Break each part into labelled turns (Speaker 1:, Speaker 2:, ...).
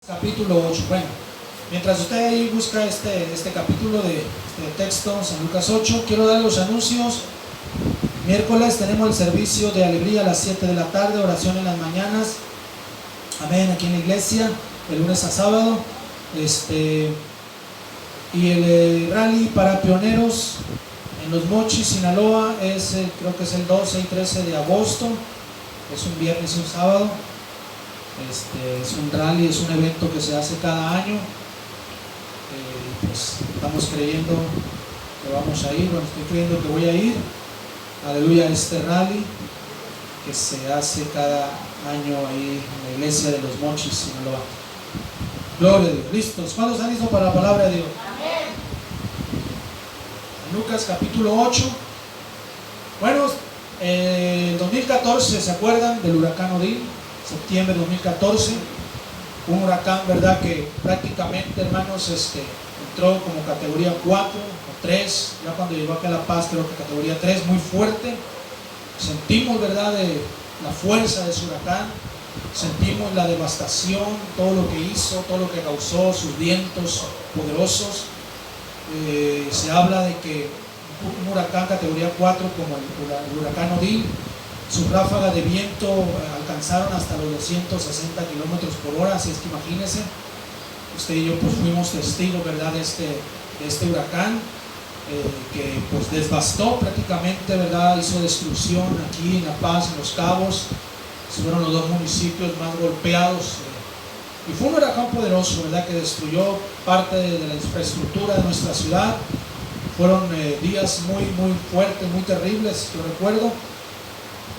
Speaker 1: Capítulo 8. Bueno, mientras usted ahí busca este capítulo de texto, San Lucas 8, quiero dar los anuncios. Miércoles tenemos el servicio de alegría a las 7 de la tarde, oración en las mañanas. Amén, aquí en la iglesia, de lunes a sábado. Y el rally para pioneros en Los Mochis, Sinaloa, creo que es el 12 y 13 de agosto. Es un viernes y un sábado. Es un rally, es un evento que se hace cada año. Pues estamos creyendo que vamos a ir. Bueno, estoy creyendo que voy a ir. Aleluya, este rally que se hace cada año ahí en la iglesia de Los Mochis, Sinaloa. Gloria a Dios. ¿Listos? ¿Cuántos están listos para la palabra de Dios? Amén. Lucas capítulo 8. Bueno, 2014, ¿se acuerdan del huracán Odile? Septiembre de 2014, un huracán, ¿verdad?, que prácticamente, hermanos, entró como categoría 4 o 3, ya cuando llegó acá a La Paz, creo que categoría 3, muy fuerte. Sentimos, ¿verdad?, de la fuerza de ese huracán, sentimos la devastación, todo lo que hizo, todo lo que causó, sus vientos poderosos. Se habla de que un huracán categoría 4 como el huracán Odile, sus ráfagas de viento alcanzaron hasta los 260 kilómetros por hora, así es que imagínense, usted y yo pues fuimos testigos, ¿verdad?, de este huracán que pues devastó prácticamente, ¿verdad?, hizo destrucción aquí en La Paz, en Los Cabos. Fueron los dos municipios más golpeados, y fue un huracán poderoso, ¿verdad?, que destruyó parte de la infraestructura de nuestra ciudad. Fueron días muy fuertes, muy terribles, yo recuerdo.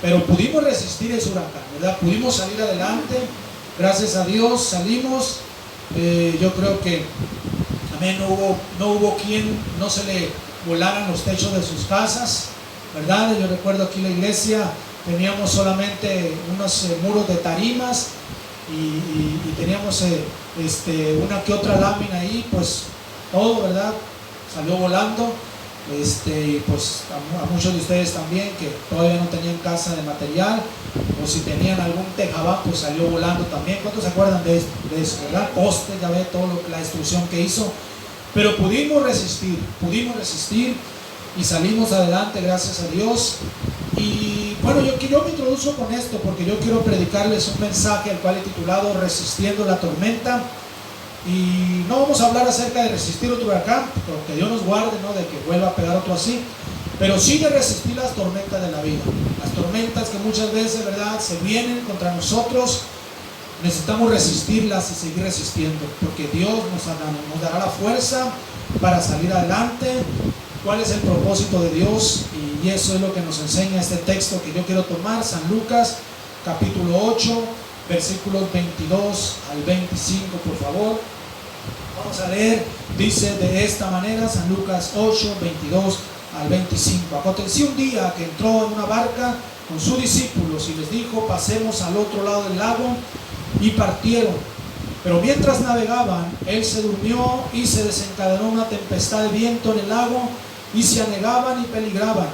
Speaker 1: Pero pudimos resistir ese huracán, ¿verdad? Pudimos salir adelante, gracias a Dios salimos. Yo creo que, amén, no hubo quien no se le volaran los techos de sus casas, ¿verdad? Yo recuerdo aquí en la iglesia teníamos solamente unos muros de tarimas y teníamos una que otra lámina ahí, pues todo, ¿verdad?, salió volando. Y pues a muchos de ustedes también que todavía no tenían casa de material, o si tenían algún tejabán, pues salió volando también. ¿Cuántos se acuerdan de eso, verdad? Postes, ya ve la destrucción que hizo. Pero pudimos resistir y salimos adelante, gracias a Dios. Y bueno, yo me introduzco con esto porque yo quiero predicarles un mensaje al cual he titulado Resistiendo la tormenta. Y no vamos a hablar acerca de resistir otro huracán, porque Dios nos guarde, ¿no?, de que vuelva a pegar otro así, pero sí de resistir las tormentas de la vida, las tormentas que muchas veces, ¿verdad?, se vienen contra nosotros. Necesitamos resistirlas y seguir resistiendo, porque Dios nos dará la fuerza para salir adelante. ¿Cuál es el propósito de Dios? Y eso es lo que nos enseña este texto que yo quiero tomar, San Lucas capítulo 8, versículos 22 al 25, por favor. Vamos a leer, dice de esta manera, San Lucas 8, 22 al 25. Aconteció un día que entró en una barca con sus discípulos y les dijo: pasemos al otro lado del lago, y partieron. Pero mientras navegaban, él se durmió y se desencadenó una tempestad de viento en el lago, y se anegaban y peligraban.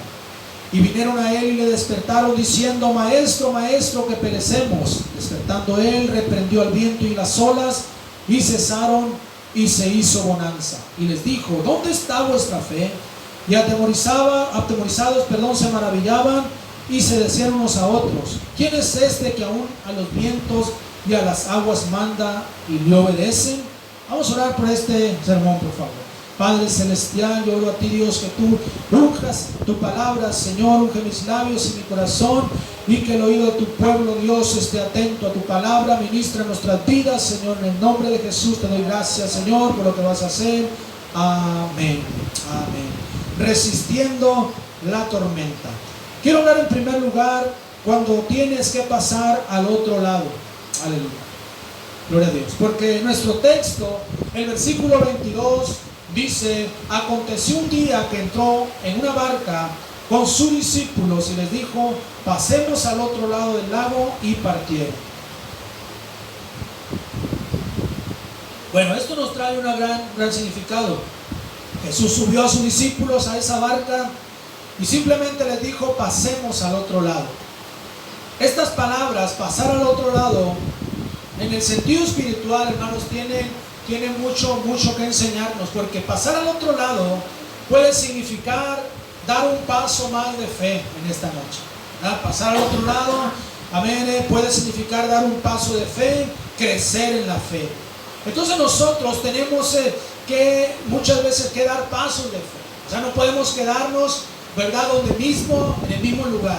Speaker 1: Y vinieron a él y le despertaron diciendo: Maestro, maestro, que perecemos. Despertando él, reprendió al viento y las olas, y cesaron, y se hizo bonanza. Y les dijo: ¿dónde está vuestra fe? Y atemorizados, se maravillaban y se decían unos a otros: ¿quién es este que aún a los vientos y a las aguas manda y le obedecen? Vamos a orar por este sermón, por favor. Padre celestial, yo oro a ti, Dios, que tú unjas tu palabra, Señor, unge mis labios y mi corazón, y que el oído de tu pueblo, Dios, esté atento a tu palabra. Ministra nuestras vidas, Señor, en el nombre de Jesús te doy gracias, Señor, por lo que vas a hacer. Amén, amén. Resistiendo la tormenta. Quiero hablar en primer lugar cuando tienes que pasar al otro lado. Aleluya, gloria a Dios, porque nuestro texto, el versículo 22 dice: aconteció un día que entró en una barca con sus discípulos y les dijo: pasemos al otro lado del lago, y partieron. Bueno, esto nos trae un gran significado. Jesús subió a sus discípulos a esa barca y simplemente les dijo: pasemos al otro lado. Estas palabras, pasar al otro lado, en el sentido espiritual, hermanos, tiene mucho que enseñarnos, porque pasar al otro lado puede significar dar un paso más de fe en esta noche. Pasar al otro lado, amén, puede significar dar un paso de fe, crecer en la fe. Entonces nosotros tenemos que muchas veces que dar pasos de fe. O sea, no podemos quedarnos, ¿verdad?, donde mismo, en el mismo lugar.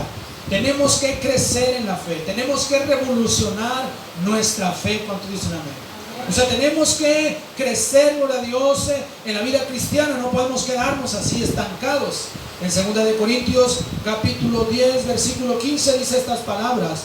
Speaker 1: Tenemos que crecer en la fe, tenemos que revolucionar nuestra fe. ¿Cuántos dicen amén? O sea, tenemos que crecer, gloria a Dios, en la vida cristiana. No podemos quedarnos así estancados. En 2 Corintios capítulo 10 versículo 15 dice estas palabras.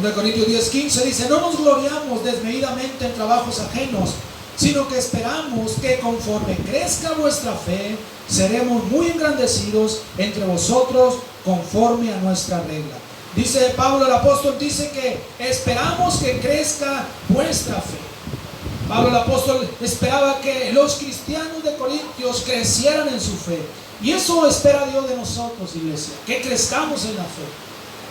Speaker 1: 2 Corintios 10, 15 dice: no nos gloriamos desmedidamente en trabajos ajenos, sino que esperamos que conforme crezca vuestra fe, seremos muy engrandecidos entre vosotros conforme a nuestra regla. Dice Pablo el apóstol, dice que esperamos que crezca vuestra fe. Pablo el apóstol esperaba que los cristianos de Corintios crecieran en su fe. Y eso espera Dios de nosotros, iglesia, que crezcamos en la fe.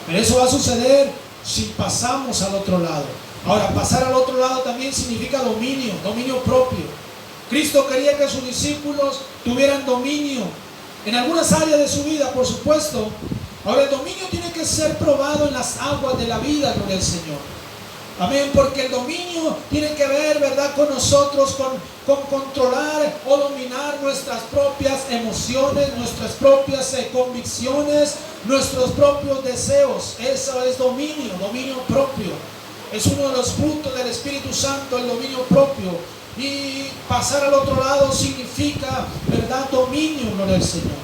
Speaker 1: Pero eso va a suceder si pasamos al otro lado. Ahora, pasar al otro lado también significa dominio propio. Cristo quería que sus discípulos tuvieran dominio en algunas áreas de su vida, por supuesto. Ahora, el dominio tiene que ser probado en las aguas de la vida, gloria al Señor. Amén, porque el dominio tiene que ver, ¿verdad?, con nosotros, con controlar o dominar nuestras propias emociones, nuestras propias convicciones, nuestros propios deseos. Eso es dominio propio. Es uno de los frutos del Espíritu Santo, el dominio propio. Y pasar al otro lado significa, ¿verdad?, dominio, gloria al Señor.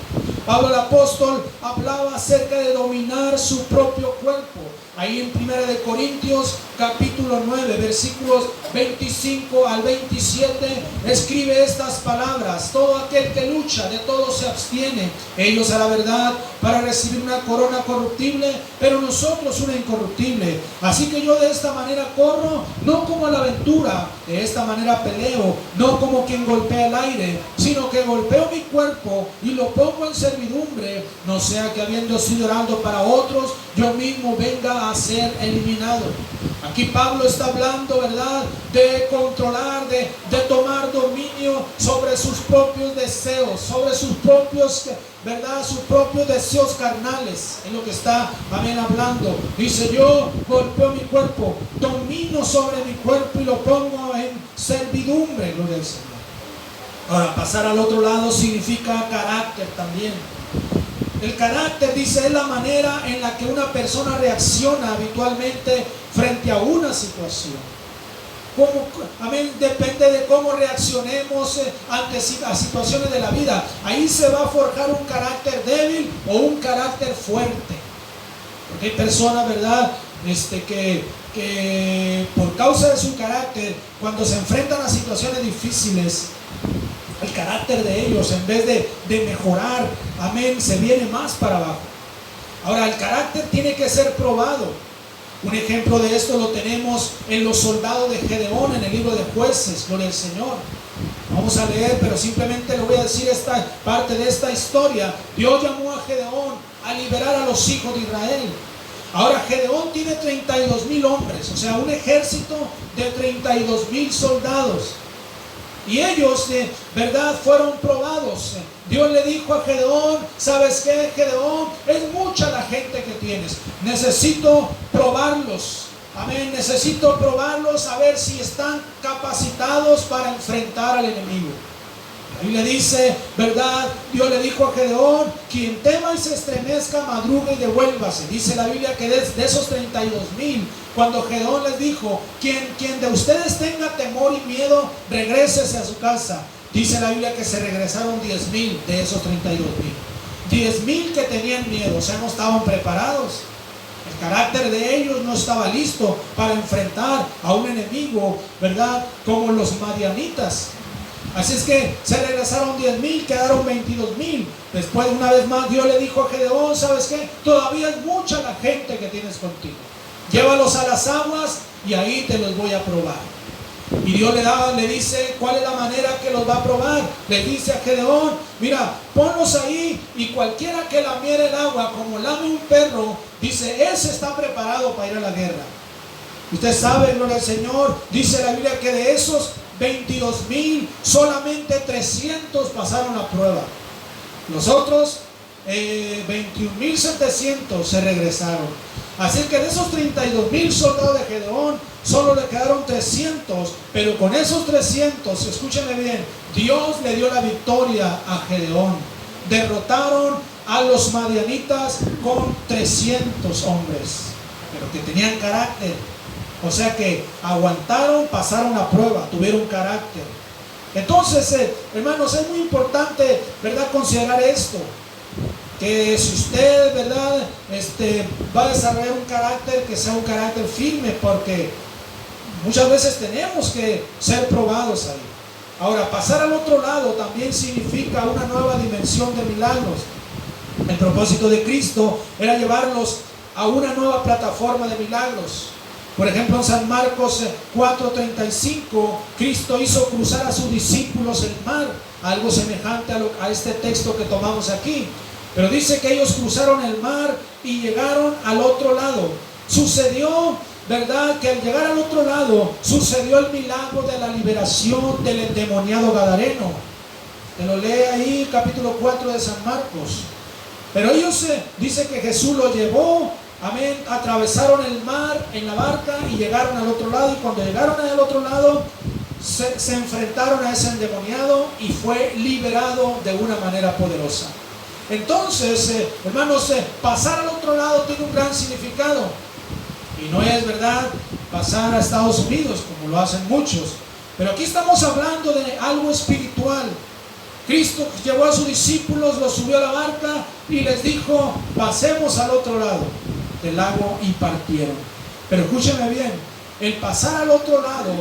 Speaker 1: Pablo el apóstol hablaba acerca de dominar su propio cuerpo. Ahí en 1 Corintios capítulo 9 versículos 25 al 27 escribe estas palabras: todo aquel que lucha, de todo se abstiene. Ellos a la verdad para recibir una corona corruptible, pero nosotros una incorruptible. Así que yo de esta manera corro, no como a la aventura, de esta manera peleo, no como quien golpea el aire, sino que golpeo mi cuerpo y lo pongo en servidumbre, no sea que habiendo sido orando para otros, yo mismo venga a ser eliminado. Aquí Pablo está hablando, ¿verdad?, de controlar, de tomar dominio sobre sus propios deseos, sobre sus propios, ¿verdad?, sus propios deseos carnales. Es lo que está, amén, hablando. Dice: yo golpeo mi cuerpo, domino sobre mi cuerpo y lo pongo en servidumbre, gloria al Señor. Ahora, pasar al otro lado significa carácter también. El carácter, dice, es la manera en la que una persona reacciona habitualmente frente a una situación. Amén, depende de cómo reaccionemos ante situaciones de la vida. Ahí se va a forjar un carácter débil o un carácter fuerte. Porque hay personas, ¿verdad?, que por causa de su carácter, cuando se enfrentan a situaciones difíciles, el carácter de ellos, en vez de mejorar, amén, se viene más para abajo. Ahora, el carácter tiene que ser probado. Un ejemplo de esto lo tenemos en los soldados de Gedeón, en el libro de Jueces, gloria al Señor. Vamos a leer, pero simplemente le voy a decir esta parte de esta historia. Dios llamó a Gedeón a liberar a los hijos de Israel. Ahora, Gedeón tiene 32,000 hombres, o sea, un ejército de 32,000 soldados. Y ellos, ¿verdad?, fueron probados. Dios le dijo a Gedeón: ¿sabes qué, Gedeón? Es mucha la gente que tienes. Necesito probarlos. Amén. Necesito probarlos a ver si están capacitados para enfrentar al enemigo. Y le dice, ¿verdad?, Dios le dijo a Gedeón: quien tema y se estremezca, madrugue y devuélvase. Dice la Biblia que de esos 32,000, cuando Gedeón les dijo: quien de ustedes tenga temor y miedo, regrésese a su casa. Dice la Biblia que se regresaron 10,000 de esos 32,000. 10,000 que tenían miedo, o sea, no estaban preparados. El carácter de ellos no estaba listo para enfrentar a un enemigo, ¿verdad?, como los madianitas. Así es que se regresaron 10,000, quedaron 22,000. Después, una vez más, Dios le dijo a Gedeón: ¿sabes qué? Todavía es mucha la gente que tienes contigo. Llévalos a las aguas y ahí te los voy a probar. Y Dios le dice cuál es la manera que los va a probar. Le dice a Gedeón, mira, ponlos ahí y cualquiera que lamiere el agua como lame un perro, dice, ese está preparado para ir a la guerra. Usted sabe, gloria al Señor, dice la Biblia que de esos 22,000, solamente 300 pasaron la prueba. Los otros 21,700 se regresaron. Así que de esos 32,000 soldados de Gedeón, solo le quedaron 300. Pero con esos 300, escúcheme bien, Dios le dio la victoria a Gedeón. Derrotaron a los madianitas con 300 hombres, pero que tenían carácter. O sea que aguantaron, pasaron la prueba, tuvieron carácter. Entonces, hermanos, es muy importante, ¿verdad?, considerar esto. Que si usted, ¿verdad?, va a desarrollar un carácter, que sea un carácter firme, porque muchas veces tenemos que ser probados ahí. Ahora, pasar al otro lado también significa una nueva dimensión de milagros. El propósito de Cristo era llevarlos a una nueva plataforma de milagros. Por ejemplo, en San Marcos 4:35, Cristo hizo cruzar a sus discípulos el mar, algo semejante a este texto que tomamos aquí. Pero dice que ellos cruzaron el mar y llegaron al otro lado. Sucedió, ¿verdad?, que al llegar al otro lado, sucedió el milagro de la liberación del endemoniado gadareno. Te lo lee ahí, capítulo 4 de San Marcos. Pero ellos, dice que Jesús lo llevó, amén, atravesaron el mar en la barca y llegaron al otro lado. Y cuando llegaron al otro lado, se enfrentaron a ese endemoniado y fue liberado de una manera poderosa. Entonces, hermanos, pasar al otro lado tiene un gran significado. Y no es, ¿verdad?, pasar a Estados Unidos como lo hacen muchos. Pero aquí estamos hablando de algo espiritual. Cristo llevó a sus discípulos, los subió a la barca y les dijo, pasemos al otro lado del lago, y partieron. Pero escúcheme bien, el pasar al otro lado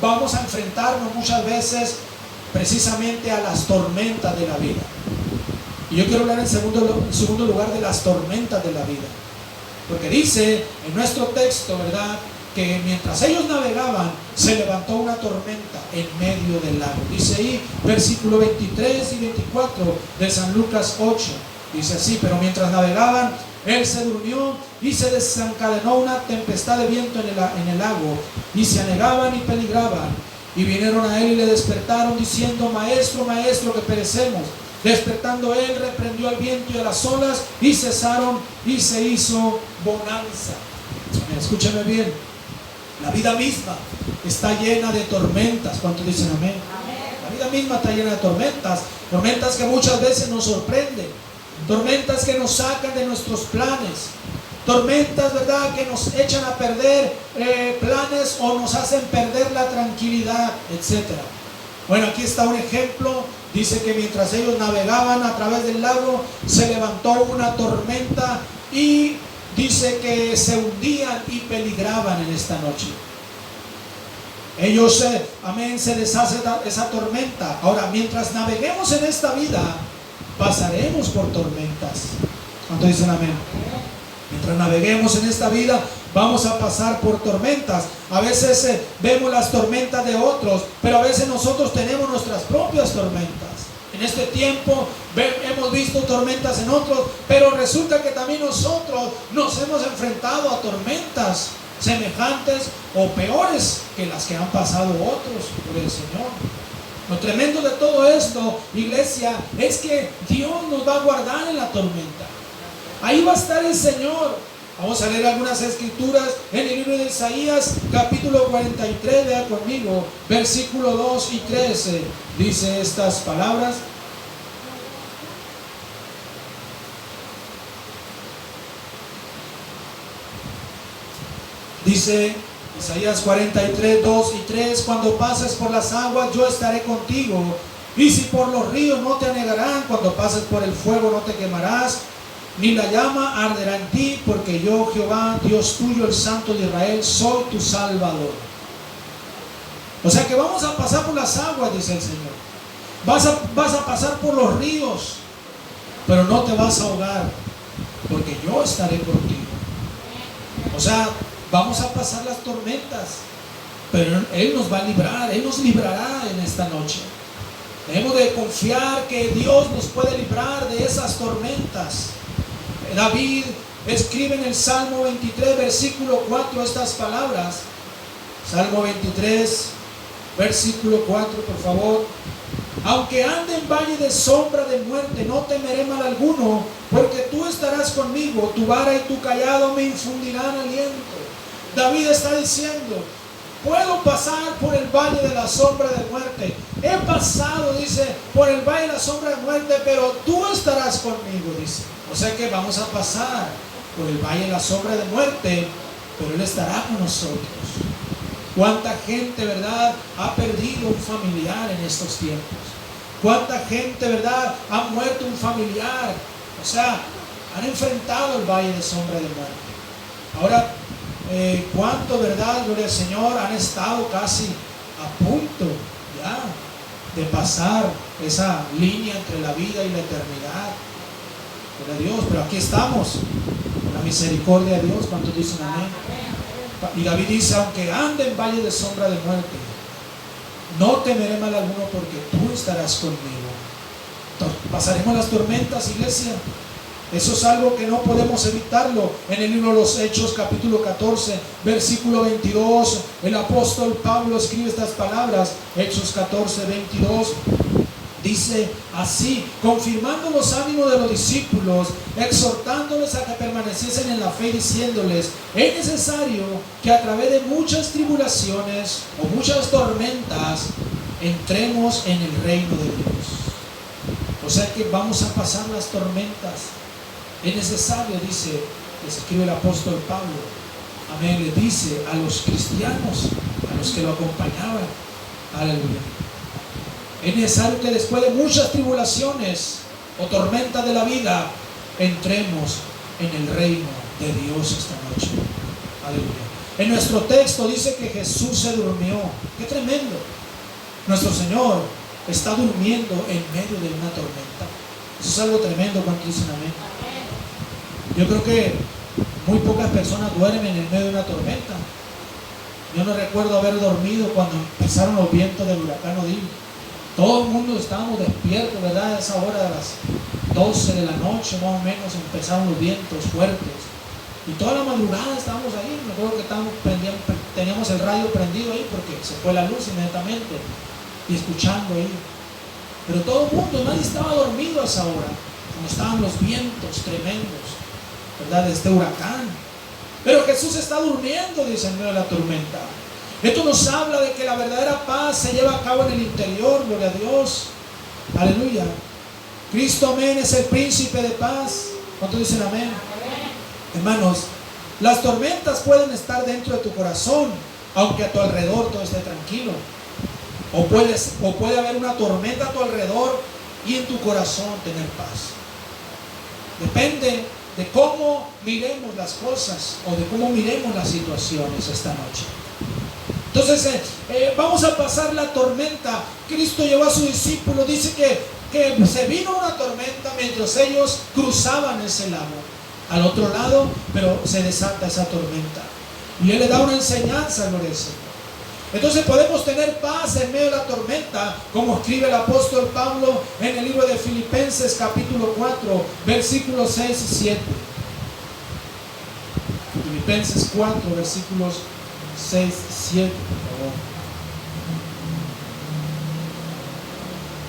Speaker 1: vamos a enfrentarnos muchas veces precisamente a las tormentas de la vida. Y yo quiero hablar en segundo lugar de las tormentas de la vida. Porque dice en nuestro texto, ¿verdad?, que mientras ellos navegaban, se levantó una tormenta en medio del lago. Dice ahí, versículo 23 y 24 de San Lucas 8. Dice así, pero mientras navegaban, él se durmió y se desencadenó una tempestad de viento en el lago, y se anegaban y peligraban. Y vinieron a él y le despertaron diciendo, maestro, maestro, que perecemos. Despertando él, reprendió al viento y a las olas, y cesaron, y se hizo bonanza. Escúchame bien, la vida misma está llena de tormentas. ¿Cuántos dicen amén? La vida misma está llena de tormentas, tormentas que muchas veces nos sorprenden, tormentas que nos sacan de nuestros planes, tormentas, ¿verdad?, que nos echan a perder planes o nos hacen perder la tranquilidad, etc. Bueno, aquí está un ejemplo. Dice que mientras ellos navegaban a través del lago, se levantó una tormenta y dice que se hundían y peligraban en esta noche. Ellos, amén, se deshace esa tormenta. Ahora, mientras naveguemos en esta vida, pasaremos por tormentas. ¿Cuántos dicen amén? Mientras naveguemos en esta vida, vamos a pasar por tormentas. A veces vemos las tormentas de otros, pero a veces nosotros tenemos nuestras propias tormentas. En este tiempo hemos visto tormentas en otros, pero resulta que también nosotros nos hemos enfrentado a tormentas semejantes o peores que las que han pasado otros por el Señor. Lo tremendo de todo esto, iglesia, es que Dios nos va a guardar en la tormenta. Ahí va a estar el Señor. Vamos a leer algunas escrituras en el libro de Isaías, capítulo 43, vea conmigo, versículo 2 y 13, dice estas palabras. Dice Isaías 43, 2 y 3, cuando pases por las aguas, yo estaré contigo, y si por los ríos no te anegarán, cuando pases por el fuego no te quemarás, ni la llama arderá en ti, porque yo, Jehová, Dios tuyo, el Santo de Israel, soy tu Salvador. O sea que vamos a pasar por las aguas, dice el Señor. Vas a pasar por los ríos, pero no te vas a ahogar, porque yo estaré contigo. O sea, vamos a pasar las tormentas. pero Él nos va a librar, Él nos librará en esta noche. Debemos de confiar que Dios nos puede librar de esas tormentas. David escribe en el Salmo 23, versículo 4, estas palabras. Salmo 23, versículo 4, por favor. Aunque ande en valle de sombra de muerte, no temeré mal alguno, porque tú estarás conmigo, tu vara y tu cayado me infundirán aliento. David está diciendo, puedo pasar por el valle de la sombra de muerte. He pasado, dice, por el valle de la sombra de muerte, pero tú estarás conmigo, dice. O sea que vamos a pasar por el valle de la sombra de muerte, pero Él estará con nosotros. ¿Cuánta gente, verdad, ha perdido un familiar en estos tiempos? ¿Cuánta gente, verdad, ha muerto un familiar? O sea, han enfrentado el valle de sombra de muerte. Ahora, ¿cuánto, verdad, gloria al Señor, han estado casi a punto ya de pasar esa línea entre la vida y la eternidad? Gloria a Dios, pero aquí estamos, con la misericordia de Dios. ¿Cuántos dicen amén? Y David dice, aunque ande en valle de sombra de muerte, no temeré mal alguno, porque tú estarás conmigo. Pasaremos las tormentas, iglesia. Eso es algo que no podemos evitarlo. En el libro de los Hechos, capítulo 14, versículo 22, el apóstol Pablo escribe estas palabras. Hechos 14, 22. Dice así, confirmando los ánimos de los discípulos, exhortándoles a que permaneciesen en la fe, diciéndoles, es necesario que a través de muchas tribulaciones o muchas tormentas entremos en el reino de Dios. O sea que vamos a pasar las tormentas. Es necesario, dice, les escribe el apóstol Pablo, amén, le dice a los cristianos, a los que lo acompañaban, aleluya. Es necesario que después de muchas tribulaciones o tormentas de la vida, entremos en el reino de Dios esta noche. Aleluya. En nuestro texto dice que Jesús se durmió. ¡Qué tremendo! Nuestro Señor está durmiendo en medio de una tormenta. Eso es algo tremendo. ¿Cuántos dicen amén? Yo creo que muy pocas personas duermen en medio de una tormenta. Yo no recuerdo haber dormido cuando empezaron los vientos del huracán Odile. Todo el mundo estábamos despiertos, ¿verdad? A esa hora de las 12 de la noche, más o menos, empezaron los vientos fuertes. Y toda la madrugada estábamos ahí. Me acuerdo que teníamos el radio prendido ahí porque se fue la luz inmediatamente. Y escuchando ahí. Pero todo el mundo, nadie estaba dormido a esa hora. Como estaban los vientos tremendos, ¿verdad? De este huracán. Pero Jesús está durmiendo, dice, en medio de la tormenta. Esto nos habla de que la verdadera paz se lleva a cabo en el interior, gloria a Dios. Aleluya. Cristo, amén, es el príncipe de paz. ¿Cuántos dicen amén? Hermanos, las tormentas pueden estar dentro de tu corazón, aunque a tu alrededor todo esté tranquilo. O puede haber una tormenta a tu alrededor y en tu corazón tener paz. Depende de cómo miremos las cosas o de cómo miremos las situaciones esta noche. Entonces, vamos a pasar la tormenta. Cristo llevó a sus discípulos, dice que se vino una tormenta mientras ellos cruzaban ese lago al otro lado, pero se desata esa tormenta. Y Él le da una enseñanza, gloria al Señor. Entonces podemos tener paz en medio de la tormenta, como escribe el apóstol Pablo en el libro de Filipenses capítulo 4, versículos 6 y 7. Filipenses 4, versículos 6 y 7, por favor.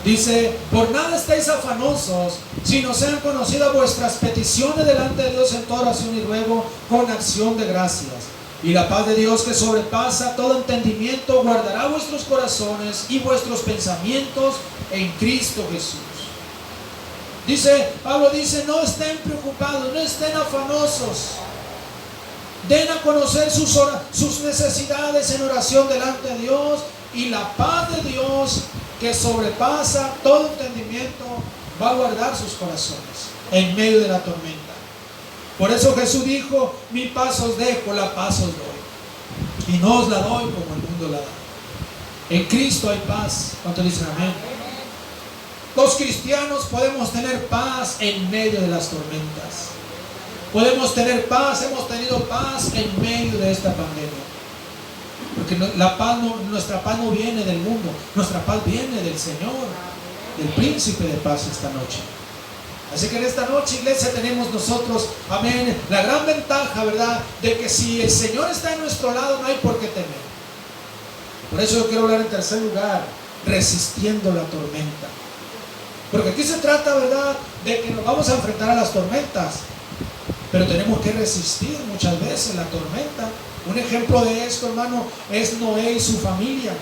Speaker 1: Dice, por nada estéis afanosos, sino sean conocidas vuestras peticiones delante de Dios en toda oración y ruego con acción de gracias. Y la paz de Dios, que sobrepasa todo entendimiento, guardará vuestros corazones y vuestros pensamientos en Cristo Jesús. Pablo dice, no estén preocupados, no estén afanosos. Den a conocer sus necesidades en oración delante de Dios, y la paz de Dios, que sobrepasa todo entendimiento, va a guardar sus corazones en medio de la tormenta. Por eso Jesús dijo, mi paz os dejo, la paz os doy. Y no os la doy como el mundo la da. En Cristo hay paz. ¿Cuántos dicen amén? Los cristianos podemos tener paz en medio de las tormentas. Podemos tener paz, hemos tenido paz en medio de esta pandemia. Porque nuestra paz no viene del mundo, nuestra paz viene del Señor, del príncipe de paz esta noche. Así que en esta noche, iglesia, tenemos nosotros, amén, la gran ventaja, ¿verdad?, de que si el Señor está en nuestro lado, no hay por qué temer. Por eso yo quiero hablar en tercer lugar, resistiendo la tormenta. Porque aquí se trata, ¿verdad?, de que nos vamos a enfrentar a las tormentas, pero tenemos que resistir muchas veces la tormenta. Un ejemplo de esto, hermano, es Noé y su familia.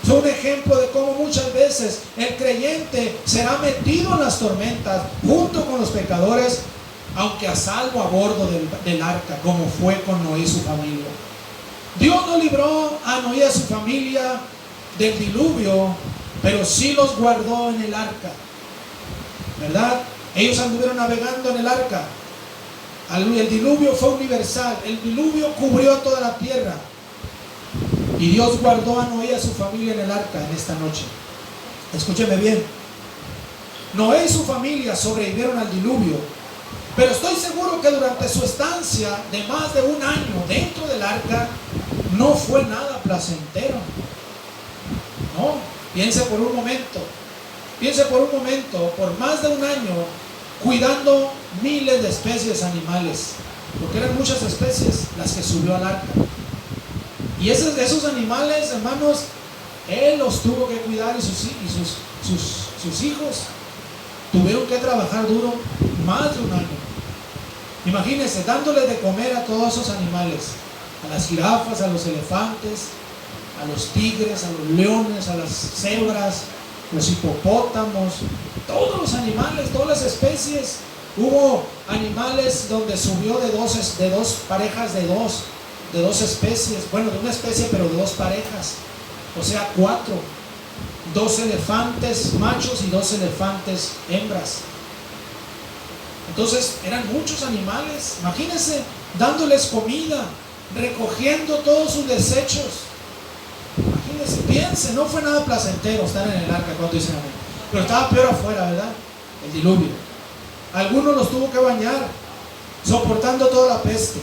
Speaker 1: Es un ejemplo de cómo muchas veces el creyente será metido en las tormentas junto con los pecadores, aunque a salvo a bordo del arca, como fue con Noé y su familia. Dios no libró a Noé y a su familia del diluvio, pero sí los guardó en el arca, ¿verdad? Ellos anduvieron navegando en el arca. El diluvio fue universal, el diluvio cubrió toda la tierra. Y Dios guardó a Noé y a su familia en el arca en esta noche. Escúcheme bien. Noé y su familia sobrevivieron al diluvio, pero estoy seguro que durante su estancia de más de un año dentro del arca no fue nada placentero. No, piense por un momento, por más de un año cuidando miles de especies animales, porque eran muchas especies las que subió al arca. Y esos animales, hermanos, él los tuvo que cuidar, y sus hijos tuvieron que trabajar duro más de un año. Imagínense, dándoles de comer a todos esos animales, a las jirafas, a los elefantes, a los tigres, a los leones, a las cebras, los hipopótamos, todos los animales, todas las especies. Hubo animales donde subió de dos parejas de dos especies, bueno, de una especie pero de dos parejas, o sea 4, 2 elefantes machos y 2 elefantes hembras. Entonces eran muchos animales, imagínense, dándoles comida, recogiendo todos sus desechos. Imagínense, piensen, no fue nada placentero estar en el arca, cuando dicen amén. Pero estaba peor afuera, ¿verdad? El diluvio. Algunos los tuvo que bañar, soportando toda la peste.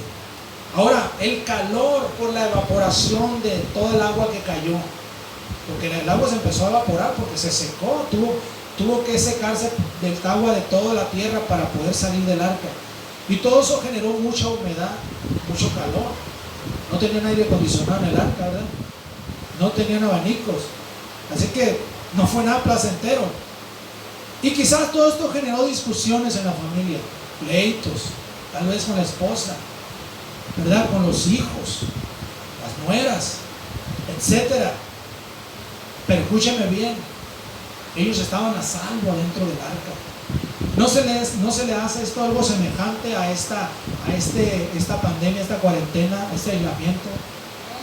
Speaker 1: Ahora, el calor por la evaporación de todo el agua que cayó, porque el agua se empezó a evaporar porque se secó, tuvo que secarse del agua de toda la tierra para poder salir del arca. Y todo eso generó mucha humedad, mucho calor. No tenían aire acondicionado en el arca, ¿verdad? No tenían abanicos. Así que no fue nada placentero. Y quizás todo esto generó discusiones en la familia, pleitos, tal vez con la esposa, ¿verdad?, con los hijos, las nueras, etcétera. Pero escúcheme bien, ellos estaban a salvo dentro del arca. ¿No se le hace esto algo semejante a esta pandemia, esta cuarentena, este aislamiento,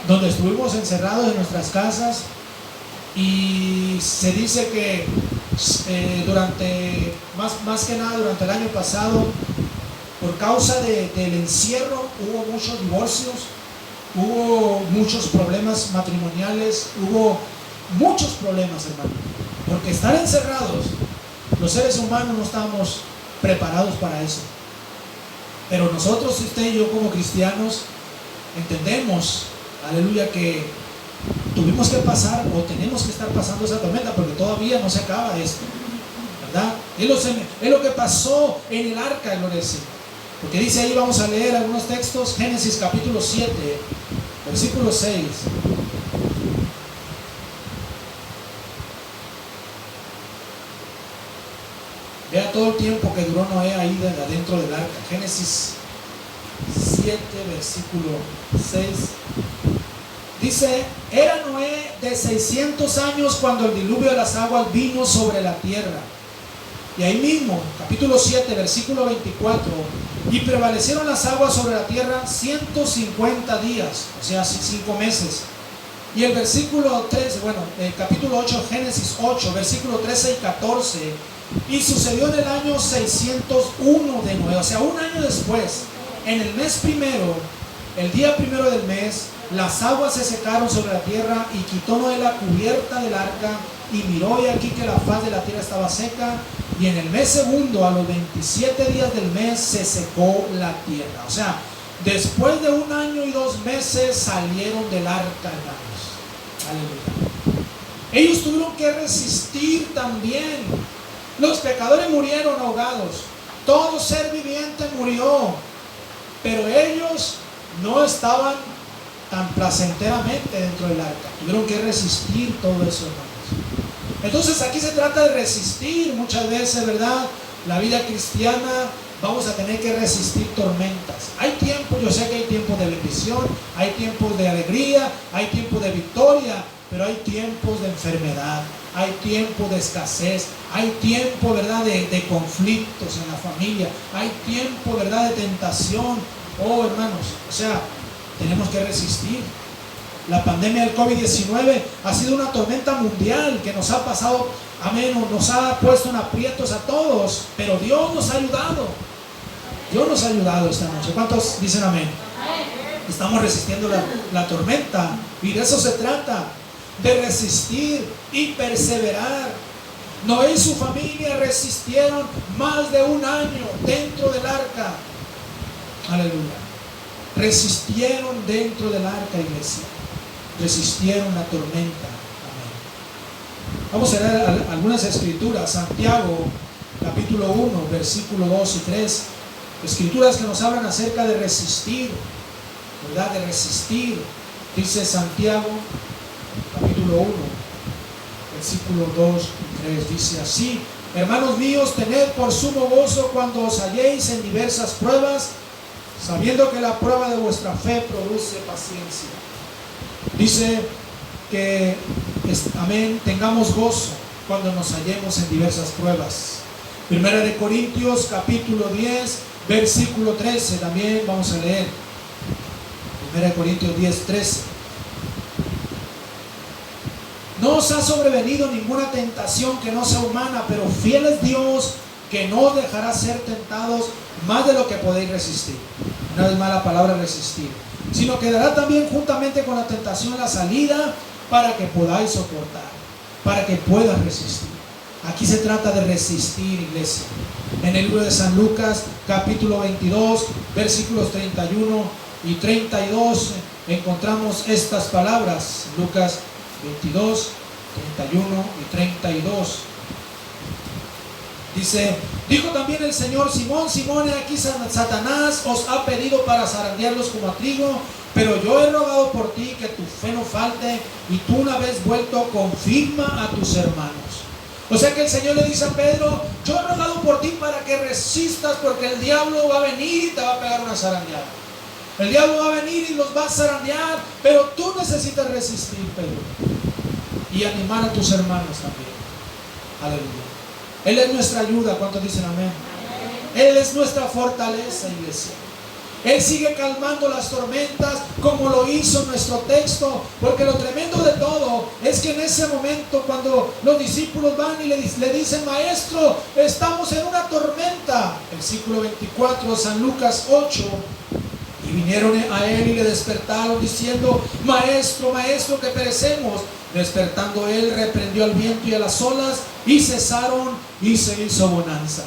Speaker 1: donde estuvimos encerrados en nuestras casas? Y se dice que más que nada durante el año pasado, por causa del encierro, hubo muchos divorcios, hubo muchos problemas matrimoniales, hubo muchos problemas, hermano. Porque estar encerrados, los seres humanos no estamos preparados para eso. Pero nosotros, usted y yo como cristianos, entendemos, aleluya, que tuvimos que pasar o tenemos que estar pasando esa tormenta, porque todavía no se acaba esto, ¿verdad? Es lo que pasó en el arca, gloria al Señor. Porque dice ahí, vamos a leer algunos textos, Génesis capítulo 7, versículo 6. Vea todo el tiempo que duró Noé ahí adentro del arca. Génesis 7, versículo 6. Dice, era Noé de 600 años cuando el diluvio de las aguas vino sobre la tierra. Y ahí mismo, capítulo 7, versículo 24, y prevalecieron las aguas sobre la tierra 150 días, o sea, 5 meses. Y el versículo 13, capítulo 8, Génesis 8, versículo 13 y 14, y sucedió en el año 601 de Noé, o sea, un año después, en el mes primero, el día primero del mes, las aguas se secaron sobre la tierra, y quitó Noé la cubierta del arca, y miró, y aquí que la faz de la tierra estaba seca, y en el mes segundo, a los 27 días del mes, se secó la tierra. O sea, Después de 1 año y 2 meses salieron del arca, hermanos. Aleluya. Ellos tuvieron que resistir también. Los pecadores murieron ahogados. Todo ser viviente murió. Pero ellos no estaban tan placenteramente dentro del arca. Tuvieron que resistir todo eso, hermanos. Entonces aquí se trata de resistir muchas veces, ¿verdad? La vida cristiana, vamos a tener que resistir tormentas. Hay tiempos, yo sé que hay tiempos de bendición, hay tiempos de alegría, hay tiempos de victoria, pero hay tiempos de enfermedad, hay tiempos de escasez, hay tiempo, ¿verdad?, de conflictos en la familia, hay tiempo, ¿verdad?, de tentación. Oh, hermanos, o sea, tenemos que resistir. La pandemia del COVID-19 ha sido una tormenta mundial que nos ha pasado, amén, nos ha puesto en aprietos a todos, pero Dios nos ha ayudado. Dios nos ha ayudado esta noche. ¿Cuántos dicen amén? Estamos resistiendo la tormenta, y de eso se trata, de resistir y perseverar. Noé y su familia resistieron más de 1 año dentro del arca. Aleluya. Resistieron dentro del arca, iglesia. Resistieron la tormenta. Amén. Vamos a leer algunas escrituras. Santiago, capítulo 1, versículo 2 y 3. Escrituras que nos hablan acerca de resistir, ¿verdad? De resistir. Dice Santiago, capítulo 1, versículo 2 y 3. Dice así: hermanos míos, tened por sumo gozo cuando os halléis en diversas pruebas, sabiendo que la prueba de vuestra fe produce paciencia. Dice que, amén, tengamos gozo cuando nos hallemos en diversas pruebas. Primera de Corintios, capítulo 10, versículo 13, también vamos a leer. Primera de Corintios 10, 13. No os ha sobrevenido ninguna tentación que no sea humana, pero fiel es Dios, que no os dejará ser tentados más de lo que podéis resistir. Una vez más la palabra resistir. Sino que dará también juntamente con la tentación la salida para que podáis soportar, para que puedas resistir. Aquí se trata de resistir, iglesia. En el libro de San Lucas, capítulo 22, versículos 31 y 32, encontramos estas palabras. Lucas 22, 31 y 32. Dice: dijo también el Señor: Simón, Simón, he aquí Satanás os ha pedido para zarandearlos como a trigo, pero yo he rogado por ti que tu fe no falte, y tú, una vez vuelto, confirma a tus hermanos. O sea que el Señor le dice a Pedro: yo he rogado por ti para que resistas, porque el diablo va a venir y te va a pegar una zarandeada. El diablo va a venir y los va a zarandear, pero tú necesitas resistir, Pedro, y animar a tus hermanos también. Aleluya. Él es nuestra ayuda. ¿Cuántos dicen amén? Él es nuestra fortaleza, iglesia. Él sigue calmando las tormentas como lo hizo nuestro texto, porque lo tremendo de todo es que en ese momento, cuando los discípulos van y le dicen: maestro, estamos en una tormenta. Versículo 24, San Lucas 8. Y vinieron a él y le despertaron diciendo: maestro, maestro, que perecemos. Despertando él, reprendió al viento y a las olas, y cesaron, y se hizo bonanza.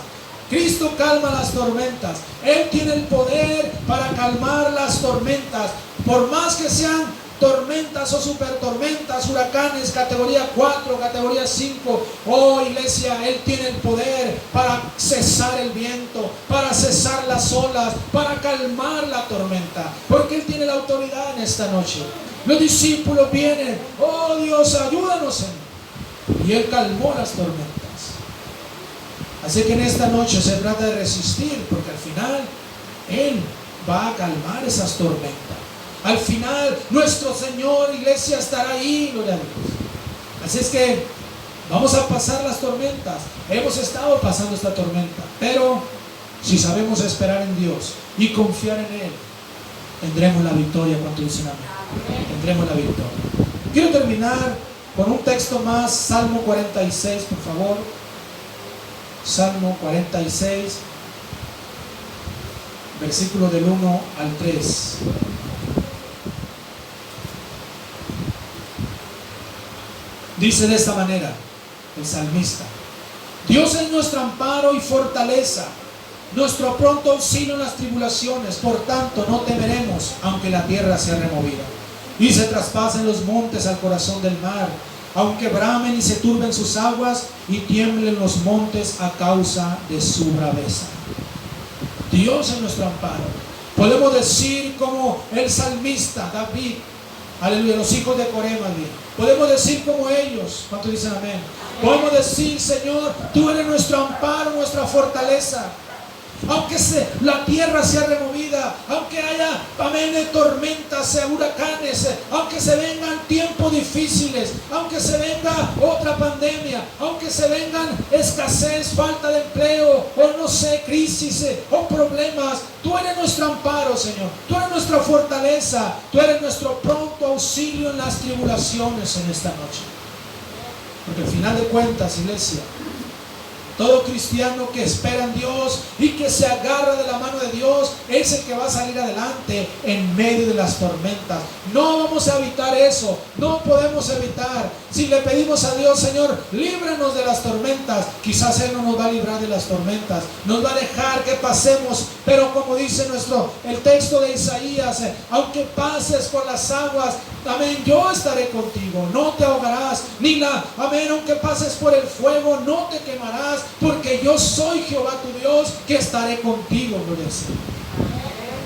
Speaker 1: Cristo calma las tormentas. Él tiene el poder para calmar las tormentas, por más que sean tormentas o supertormentas, huracanes, categoría 4, categoría 5. Oh, iglesia, Él tiene el poder para cesar el viento, para cesar las olas, para calmar la tormenta, porque Él tiene la autoridad en esta noche. Los discípulos vienen: oh Dios, ayúdanos, Señor. Y Él calmó las tormentas. Así que en esta noche se trata de resistir, porque al final Él va a calmar esas tormentas. Al final nuestro Señor, iglesia, estará ahí, gloria a Dios. Así es que vamos a pasar las tormentas. Hemos estado pasando esta tormenta, pero si sabemos esperar en Dios y confiar en Él, tendremos la victoria. Cuando dicen amén, tendremos la victoria. Quiero terminar con un texto más. Salmo 46, por favor. Salmo 46, versículo del 1 al 3. Dice de esta manera el salmista: Dios es nuestro amparo y fortaleza, nuestro pronto auxilio en las tribulaciones. Por tanto, no temeremos, aunque la tierra sea removida y se traspasen los montes al corazón del mar, aunque bramen y se turben sus aguas y tiemblen los montes a causa de su braveza. Dios es nuestro amparo. Podemos decir como el salmista David, aleluya, los hijos de Coré, más bien. Podemos decir como ellos. ¿Cuántos dicen amén? Podemos decir, Señor, tú eres nuestro amparo, nuestra fortaleza. Aunque la tierra sea removida, aunque haya, amén, tormentas, huracanes, aunque se vengan tiempos difíciles, aunque se venga otra pandemia, aunque se vengan escasez, falta de empleo, o no sé, crisis, o problemas, tú eres nuestro amparo, Señor. Tú eres nuestra fortaleza. Tú eres nuestro pronto auxilio en las tribulaciones en esta noche. Porque al final de cuentas, iglesia, todo cristiano que espera en Dios y que se agarra de la mano de Dios es el que va a salir adelante en medio de las tormentas. No vamos a evitar eso, no podemos evitar. Si le pedimos a Dios, Señor, líbranos de las tormentas, quizás Él no nos va a librar de las tormentas, nos va a dejar que pasemos, pero como dice el texto de Isaías, aunque pases por las aguas, amén, yo estaré contigo, no te ahogarás, amén, aunque pases por el fuego, no te quemarás, porque yo soy Jehová tu Dios, que estaré contigo, gloria al Señor.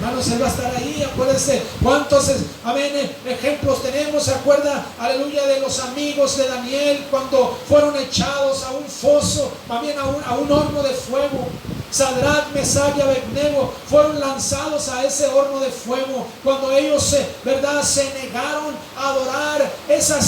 Speaker 1: Hermanos, Él va a estar ahí. Acuérdense cuántos, amén, ejemplos tenemos. ¿Se acuerda, aleluya, de los amigos de Daniel cuando fueron echados a un foso, también a un horno de fuego? Sadrach, Mesach y Abednego fueron lanzados a ese horno de fuego cuando ellos, ¿verdad?, se negaron a adorar esas